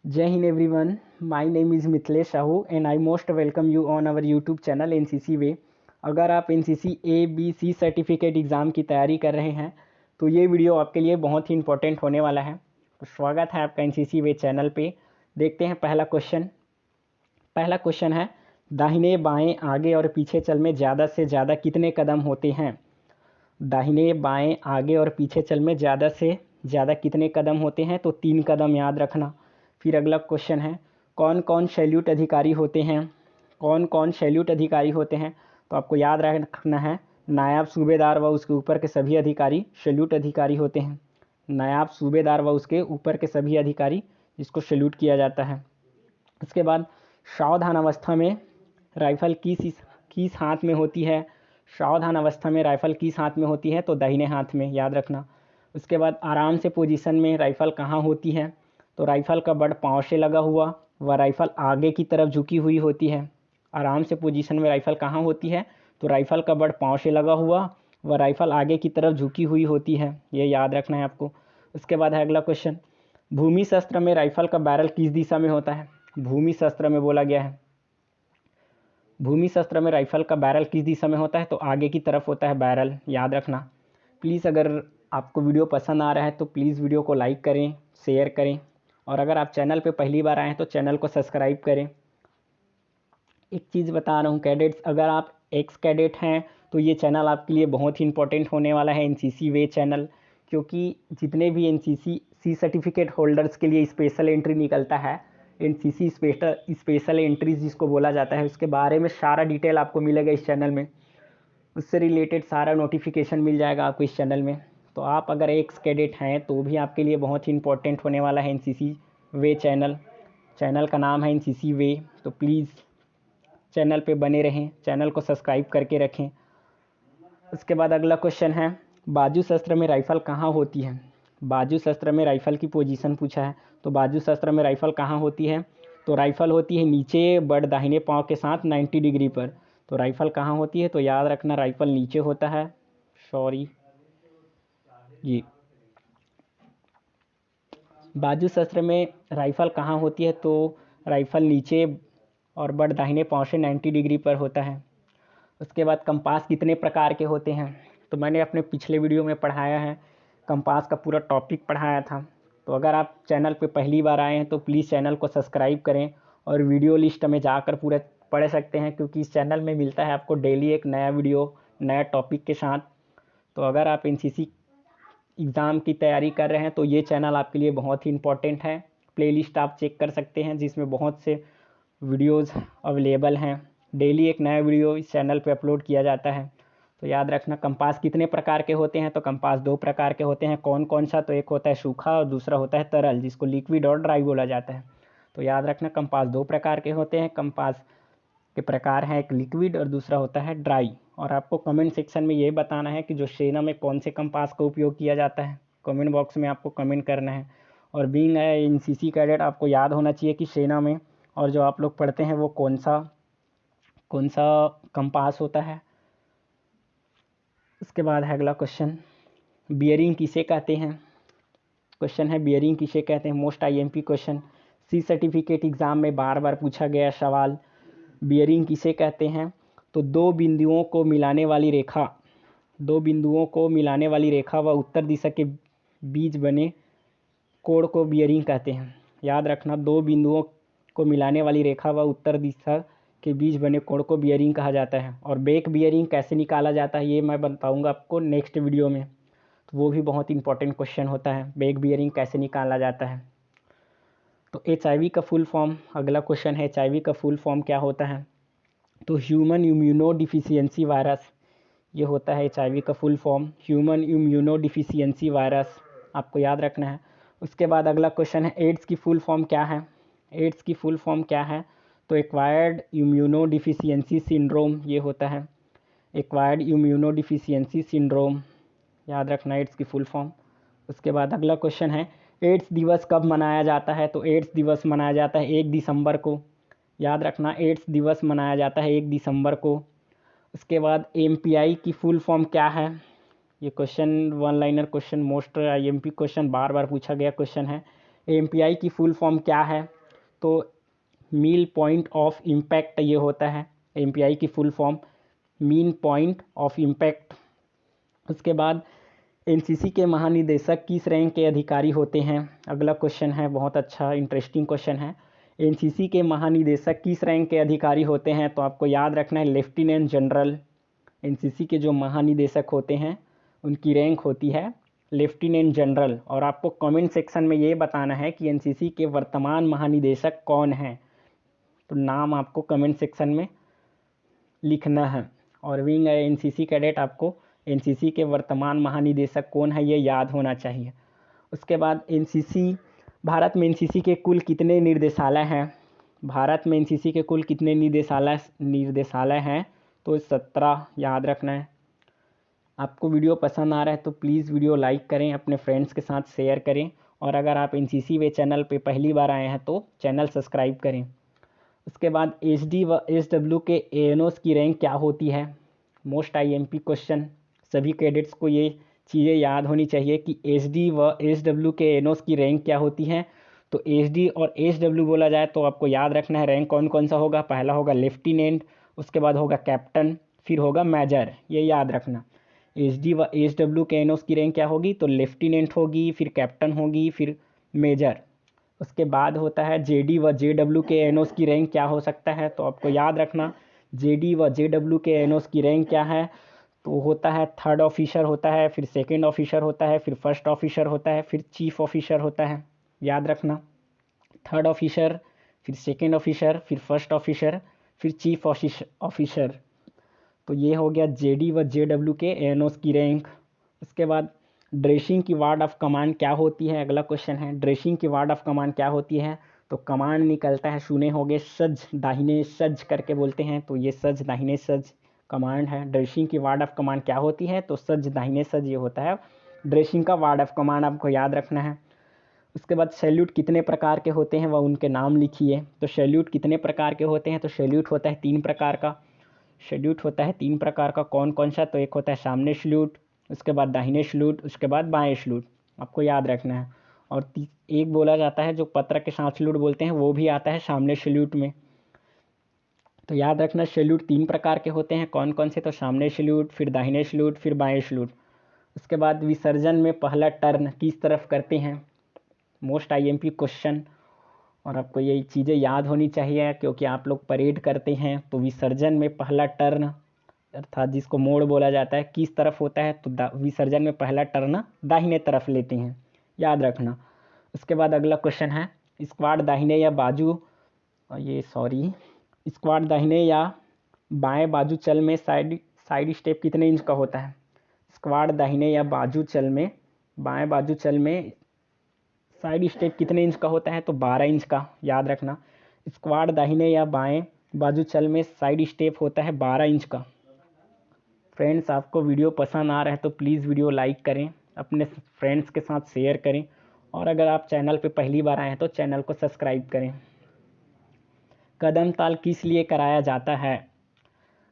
Jai Hind everyone, my name is Mithilesh Sahu and I most welcome you on our YouTube channel NCC वे। अगर आप NCC ABC certificate exam की तैयारी कर रहे हैं तो ये वीडियो आपके लिए बहुत ही इंपॉर्टेंट होने वाला है। तो स्वागत है आपका एनसीसी वे चैनल पे। देखते हैं पहला क्वेश्चन है, दाहिने बाएं आगे और पीछे चल में ज़्यादा से ज़्यादा कितने कदम होते हैं। दाहिने बाएं आगे और पीछे चल में ज़्यादा से ज़्यादा कितने कदम होते हैं, तो 3 कदम याद रखना। फिर अगला क्वेश्चन है, कौन कौन सैल्यूट अधिकारी होते हैं। कौन कौन सैल्यूट अधिकारी होते हैं, तो आपको याद रखना है नायब सूबेदार व उसके ऊपर के सभी अधिकारी सैल्यूट अधिकारी होते हैं। नायब सूबेदार व उसके ऊपर के सभी अधिकारी जिसको सैल्यूट किया जाता है। उसके बाद सावधान अवस्था में राइफल किस हाथ में होती है। सावधान अवस्था में राइफल किस हाथ में होती है, तो दाहिने हाथ में, याद रखना। उसके बाद आराम से पोजीशन में राइफल कहाँ होती है, तो राइफल का बड़ पाँव से लगा हुआ व राइफल आगे की तरफ झुकी हुई होती है। आराम से पोजीशन में राइफल कहाँ होती है, तो राइफल का बड़ पाँव से लगा हुआ व राइफल आगे की तरफ झुकी हुई होती है, ये याद रखना है आपको। उसके बाद है अगला क्वेश्चन, भूमि शस्त्र में राइफल का बैरल किस दिशा में होता है। भूमि शस्त्र में बोला गया है, भूमि शस्त्र में राइफल का बैरल किस दिशा में होता है, तो आगे की तरफ होता है बैरल, याद रखना। प्लीज़ अगर आपको वीडियो पसंद आ रहा है तो प्लीज़ वीडियो को लाइक करें, शेयर करें, और अगर आप चैनल पे पहली बार आए हैं तो चैनल को सब्सक्राइब करें। एक चीज़ बता रहा हूँ कैडेट्स, अगर आप एक्स कैडेट हैं तो ये चैनल आपके लिए बहुत ही इंपॉर्टेंट होने वाला है, एनसीसी वे चैनल, क्योंकि जितने भी एनसीसी सर्टिफिकेट होल्डर्स के लिए स्पेशल एंट्री निकलता है, एनसीसी स्पेशल एंट्रीज जिसको बोला जाता है, उसके बारे में सारा डिटेल आपको मिलेगा इस चैनल में। उससे रिलेटेड सारा नोटिफिकेशन मिल जाएगा आपको इस चैनल में। तो आप अगर एक्स कैडेट हैं तो भी आपके लिए बहुत ही इंपॉर्टेंट होने वाला है एनसीसी वे चैनल। चैनल का नाम है एनसीसी वे, तो प्लीज़ चैनल पे बने रहें, चैनल को सब्सक्राइब करके रखें। उसके बाद अगला क्वेश्चन है, बाजू शस्त्र में राइफल कहाँ होती है। बाजू शस्त्र में राइफल की पोजीशन पूछा है, तो बाजू शस्त्र में राइफल कहाँ होती है, तो राइफल होती है नीचे बड़ दाहिने पाँव के साथ 90 डिग्री पर। तो राइफल कहाँ होती है, तो याद रखना राइफल नीचे होता है, सॉरी जी। बाजू शस्त्र में राइफल कहाँ होती है, तो राइफल नीचे और बड़ दाहिने पाँव से 90 डिग्री पर होता है। उसके बाद कंपास कितने प्रकार के होते हैं, तो मैंने अपने पिछले वीडियो में पढ़ाया है, कंपास का पूरा टॉपिक पढ़ाया था। तो अगर आप चैनल पे पहली बार आए हैं तो प्लीज़ चैनल को सब्सक्राइब करें और वीडियो लिस्ट में जाकर पूरा पढ़ सकते हैं, क्योंकि इस चैनल में मिलता है आपको डेली एक नया वीडियो नया टॉपिक के साथ। तो अगर आप एनसीसी एग्ज़ाम की तैयारी कर रहे हैं तो ये चैनल आपके लिए बहुत ही इंपॉर्टेंट है। प्लेलिस्ट आप चेक कर सकते हैं जिसमें बहुत से वीडियोज़ अवेलेबल हैं। डेली एक नया वीडियो इस चैनल पे अपलोड किया जाता है। तो याद रखना कंपास कितने प्रकार के होते हैं, तो कंपास 2 प्रकार के होते हैं। कौन कौन सा, तो एक होता है सूखा और दूसरा होता है तरल, जिसको लिक्विड और ड्राई बोला जाता है। तो याद रखना कंपास 2 प्रकार के होते हैं। कंपास के प्रकार हैं, एक लिक्विड और दूसरा होता है ड्राई। और आपको कमेंट सेक्शन में ये बताना है कि जो सेना में कौन से कंपास का उपयोग किया जाता है, कमेंट बॉक्स में आपको कमेंट करना है। और बीइंग एनसीसी कैडेट आपको याद होना चाहिए कि सेना में और जो आप लोग पढ़ते हैं वो कौन सा कंपास होता है। उसके बाद है अगला क्वेश्चन, बियरिंग किसे कहते हैं। क्वेश्चन है बियरिंग किसे कहते हैं, most IMP question, C certificate exam में बार बार पूछा गया सवाल। बियरिंग किसे कहते हैं, तो दो बिंदुओं को मिलाने वाली रेखा व उत्तर दिशा के बीच बने कोण को बियरिंग कहते हैं। याद रखना, दो बिंदुओं को मिलाने वाली रेखा व उत्तर दिशा के बीच बने कोण को बियरिंग कहा जाता है। और बैक बियरिंग कैसे निकाला जाता है ये मैं बताऊंगा आपको नेक्स्ट वीडियो में, तो वो भी बहुत इंपॉर्टेंट क्वेश्चन होता है, बैक बियरिंग कैसे निकाला जाता है। तो HIV का फुल फॉर्म, अगला क्वेश्चन है HIV का फुल फॉर्म क्या होता है, तो ह्यूमन इम्यूनो डिफिशियंसी वायरस, ये होता है HIV का full form, human immuno deficiency virus, आपको याद रखना है। उसके बाद अगला क्वेश्चन है, एड्स की फुल फॉर्म क्या है। एड्स की फुल फॉर्म क्या है, तो एक्वायर्ड इम्यूनो डिफिशियंसी सिंड्रोम, ये होता है एक्वायर्ड इम्यूनो डिफिशियंसी सिंड्रोम, याद रखना एड्स की फुल फॉर्म। उसके बाद अगला क्वेश्चन है, एड्स दिवस कब मनाया जाता है, तो एड्स दिवस मनाया जाता है 1 दिसंबर को, याद रखना एड्स दिवस मनाया जाता है 1 दिसंबर को। उसके बाद MPI की फुल फॉर्म क्या है, ये question one liner question, most IMP question, बार बार पूछा गया क्वेश्चन है। एमपीआई की फुल फॉर्म क्या है? तो मीन पॉइंट ऑफ इम्पैक्ट ये होता है एमपीआई की full form, mean point of impact. उसके बाद एनसीसी के महानिदेशक किस रैंक के अधिकारी होते हैं? अगला क्वेश्चन है, बहुत अच्छा इंटरेस्टिंग क्वेश्चन है। एनसीसी के महानिदेशक किस रैंक के अधिकारी होते हैं? तो आपको याद रखना है लेफ्टिनेंट जनरल। एनसीसी के जो महानिदेशक होते हैं उनकी रैंक होती है लेफ्टिनेंट जनरल। और आपको कमेंट सेक्शन में ये बताना है कि एनसीसी के वर्तमान महानिदेशक कौन हैं, तो नाम आपको कमेंट सेक्शन में लिखना है। और विंग एनसीसी कैडेट आपको एनसीसी के वर्तमान महानिदेशक कौन है ये याद होना चाहिए। उसके बाद एनसीसी, भारत में एनसीसी के कुल कितने निर्देशालय हैं? भारत में एनसीसी के कुल कितने निर्देशालय हैं? तो 17 याद रखना है। आपको वीडियो पसंद आ रहा है तो प्लीज़ वीडियो लाइक करें, अपने फ्रेंड्स के साथ शेयर करें, और अगर आप एनसीसी वे चैनल पे पहली बार आए हैं तो चैनल सब्सक्राइब करें। उसके बाद एचडी व एसडब्ल्यू के एएनओस की रैंक क्या होती है? मोस्ट आईएमपी क्वेश्चन, सभी कैडेट्स को ये चीज़ें याद होनी चाहिए कि एचडी व एसडब्ल्यू के एएनओस की रैंक क्या होती है। तो एचडी और एसडब्ल्यू बोला जाए तो आपको याद रखना है रैंक कौन कौन सा होगा। पहला होगा लेफ्टिनेंट, उसके बाद होगा कैप्टन, फिर होगा मेजर, ये याद रखना। एचडी व एसडब्ल्यू के एएनओस की रैंक क्या होगी? तो लेफ्टिनेंट होगी, फिर कैप्टन होगी, फिर मेजर। उसके बाद होता है जेडी व जेडब्ल्यू के एएनओस की रैंक क्या हो सकता है? तो आपको याद रखना जेडी व जेडब्ल्यू के एएनओस की रैंक क्या है? तो होता है थर्ड ऑफिसर होता है, फिर सेकंड ऑफिसर होता है, फिर फर्स्ट ऑफिसर होता है, फिर चीफ ऑफिसर होता है। याद रखना, थर्ड ऑफिसर, फिर सेकंड ऑफिसर, फिर फर्स्ट ऑफिसर, फिर चीफ ऑफिसर। तो ये हो गया जेडी व जेडब्ल्यू के एएनओस की रैंक। उसके बाद ड्रेसिंग की वार्ड ऑफ कमांड क्या होती है? अगला क्वेश्चन है, ड्रेसिंग की वार्ड ऑफ कमांड क्या होती है? तो कमांड निकलता है, सुने होंगे सज दाहिने सज करके बोलते हैं, तो ये सज दाहिने सज कमांड है। ड्रेसिंग की वार्ड ऑफ कमांड क्या होती है? तो सज दाहिने सज ये होता है ड्रेसिंग का वार्ड ऑफ कमांड, आपको याद रखना है। उसके बाद सैल्यूट कितने प्रकार के होते हैं वह उनके नाम लिखिए। तो सैल्यूट कितने प्रकार के होते हैं? तो सैल्यूट होता है 3 प्रकार का। सैल्यूट होता है 3 प्रकार का, कौन कौन सा? तो एक होता है सामने सैल्यूट, उसके बाद दाहिने सैल्यूट, उसके बाद बाएं सैल्यूट, आपको याद रखना है। और एक बोला जाता है जो पत्र के साथ सैल्यूट बोलते हैं, वो भी आता है सामने सैल्यूट में। तो याद रखना सैल्यूट 3 प्रकार के होते हैं, कौन कौन से? तो सामने सैल्यूट, फिर दाहिने सैल्यूट, फिर बाएं सैल्यूट। उसके बाद विसर्जन में पहला टर्न किस तरफ करते हैं? मोस्ट आईएमपी क्वेश्चन, और आपको ये चीज़ें याद होनी चाहिए क्योंकि आप लोग परेड करते हैं। तो विसर्जन में पहला टर्न अर्थात जिसको मोड़ बोला जाता है किस तरफ होता है? तो विसर्जन में पहला टर्न दाहिने तरफ लेते हैं, याद रखना। उसके बाद अगला क्वेश्चन है, स्क्वाड दाहिने या बाजू स्क्वाड दाहिने या बाएं बाजू चल में साइड स्टेप कितने इंच का होता है? स्क्वाड दाहिने या बाजू चल में बाएं बाजू चल में साइड स्टेप कितने इंच का होता है? तो 12 इंच का, याद रखना। स्क्वाड दाहिने या बाएं बाजू चल में साइड स्टेप होता है 12 इंच का। फ्रेंड्स, आपको वीडियो पसंद आ रहा है तो प्लीज़ वीडियो लाइक करें, अपने फ्रेंड्स के साथ शेयर करें, और अगर आप चैनल पे पहली बार आए हैं तो चैनल को सब्सक्राइब करें। कदम ताल किस लिए कराया जाता है?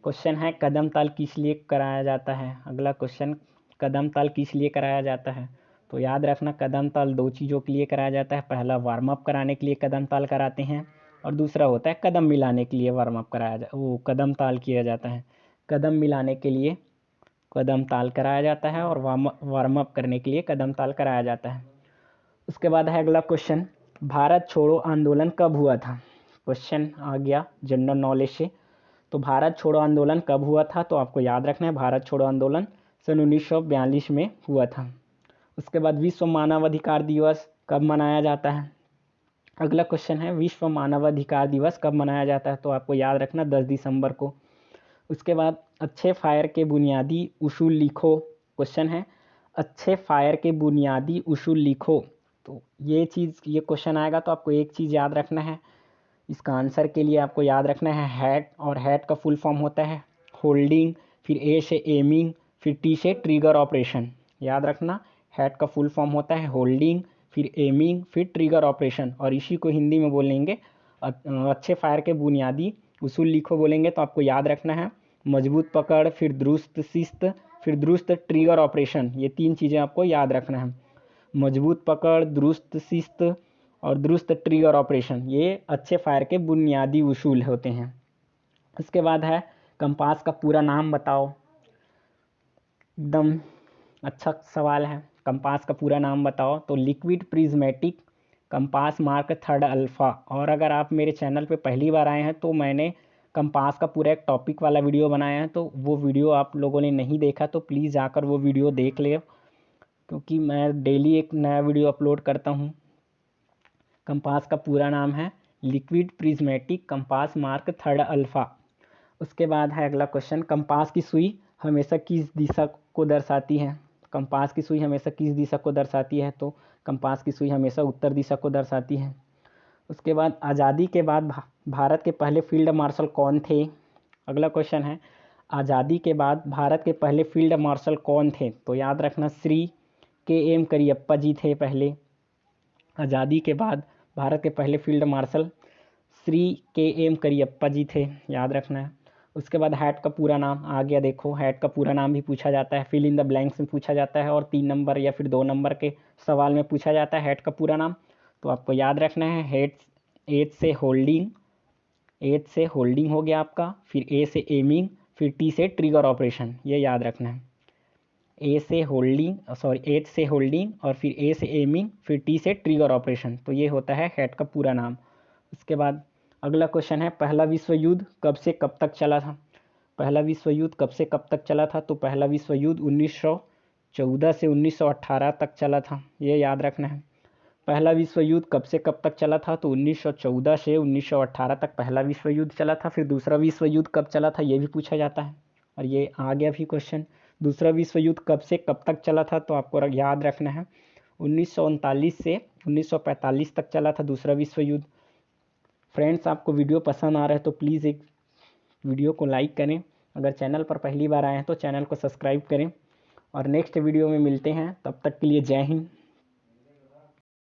क्वेश्चन है कदम ताल किस लिए कराया जाता है। अगला क्वेश्चन, कदम ताल किस लिए कराया जाता है? तो याद रखना कदम ताल 2 चीज़ों के लिए कराया जाता है। पहला वार्म अप कराने के लिए कदम ताल कराते हैं, और दूसरा होता है कदम मिलाने के लिए वार्म अप कदम ताल किया जाता है। कदम मिलाने के लिए कदम ताल कराया जाता है, और वार्म अप करने के लिए कदम ताल कराया जाता है। उसके बाद है अगला क्वेश्चन, भारत छोड़ो आंदोलन कब हुआ था? क्वेश्चन आ गया जनरल नॉलेज से। तो भारत छोड़ो आंदोलन कब हुआ था? तो आपको याद रखना है भारत छोड़ो आंदोलन सन 1942 में हुआ था। उसके बाद विश्व मानवाधिकार दिवस कब मनाया जाता है? अगला क्वेश्चन है, विश्व मानवाधिकार दिवस कब मनाया जाता है? तो आपको याद रखना 10 दिसंबर को। उसके बाद अच्छे फायर के बुनियादी उसूल लिखो। क्वेश्चन है अच्छे फायर के बुनियादी उसूल लिखो। तो ये क्वेश्चन आएगा तो आपको एक चीज़ याद रखना है, इसका आंसर के लिए आपको याद रखना है हैट, और हैट का फुल फॉर्म होता है होल्डिंग, फिर ए से एमिंग, फिर टी से ट्रिगर ऑपरेशन। याद रखना हैट का फुल फॉर्म होता है होल्डिंग, फिर एमिंग, फिर ट्रिगर ऑपरेशन, और इसी को हिंदी में बोलेंगे अच्छे फायर के बुनियादी उसूल लिखो बोलेंगे। तो आपको याद रखना है मजबूत पकड़, फिर दुरुस्त शिस्त, फिर दुरुस्त ट्रिगर ऑपरेशन। ये 3 चीज़ें आपको याद रखना है, मजबूत पकड़, दुरुस्त शिस्त और दुरुस्त ट्रिगर ऑपरेशन, ये अच्छे फायर के बुनियादी उसूल होते हैं। उसके बाद है कंपास का पूरा नाम बताओ। एकदम अच्छा सवाल है, कंपास का पूरा नाम बताओ। तो liquid prismatic compass mark third alpha. और अगर आप मेरे चैनल पे पहली बार आए हैं तो मैंने कंपास का पूरा एक टॉपिक वाला वीडियो बनाया है, तो वो वीडियो आप लोगों ने नहीं देखा तो प्लीज़ जाकर वो वीडियो देख ले, क्योंकि मैं डेली एक नया वीडियो अपलोड करता हूँ। कंपास का पूरा नाम है liquid prismatic compass mark third alpha. उसके बाद है अगला क्वेश्चन, कंपास की सुई हमेशा किस दिशा को दर्शाती है? कंपास की सुई हमेशा किस दिशा को दर्शाती है? तो कंपास की सुई हमेशा उत्तर दिशा को दर्शाती है। उसके बाद आज़ादी के बाद भारत के पहले फील्ड मार्शल कौन थे? अगला क्वेश्चन है, आज़ादी के बाद भारत के पहले फील्ड मार्शल कौन थे? तो याद रखना श्री के.एम. करियप्पा जी थे पहले। आज़ादी के बाद भारत के पहले फील्ड मार्शल श्री के.एम. करियप्पा जी थे, याद रखना है। उसके बाद हैट का पूरा नाम आ गया, देखो हैट का पूरा नाम भी पूछा जाता है, फिल इन द ब्लैंक्स में पूछा जाता है, और 3 नंबर या फिर 2 नंबर के सवाल में पूछा जाता है हैट का पूरा नाम। तो आपको याद रखना है हेड, एच से होल्डिंग, एच से होल्डिंग हो गया आपका, फिर ए से एमिंग, फिर टी से ट्रिगर ऑपरेशन, ये याद रखना है। ए से होल्डिंग, सॉरी एच से होल्डिंग, और फिर ए से एमिंग, फिर टी से ट्रिगर ऑपरेशन, तो ये होता है हेड का पूरा नाम। उसके बाद अगला क्वेश्चन है, पहला विश्व युद्ध कब से कब तक चला था? पहला विश्व युद्ध कब से कब तक चला था? तो पहला विश्व युद्ध 1914 से 1918 तक चला था, ये याद रखना है। पहला विश्व युद्ध कब से कब तक चला था? तो 1914 से 1918 तक पहला विश्व युद्ध चला था। फिर दूसरा विश्व युद्ध कब चला था ये भी पूछा जाता है, और ये आ गया भी क्वेश्चन। दूसरा विश्व युद्ध कब से कब तक चला था? तो आपको याद रखना है 1939 से 1945 तक चला था दूसरा विश्व युद्ध। फ्रेंड्स, आपको वीडियो पसंद आ रहा है तो प्लीज़ एक वीडियो को लाइक करें। अगर चैनल पर पहली बार आए हैं तो चैनल को सब्सक्राइब करें, और नेक्स्ट वीडियो में मिलते हैं। तब तक के लिए जय हिंद।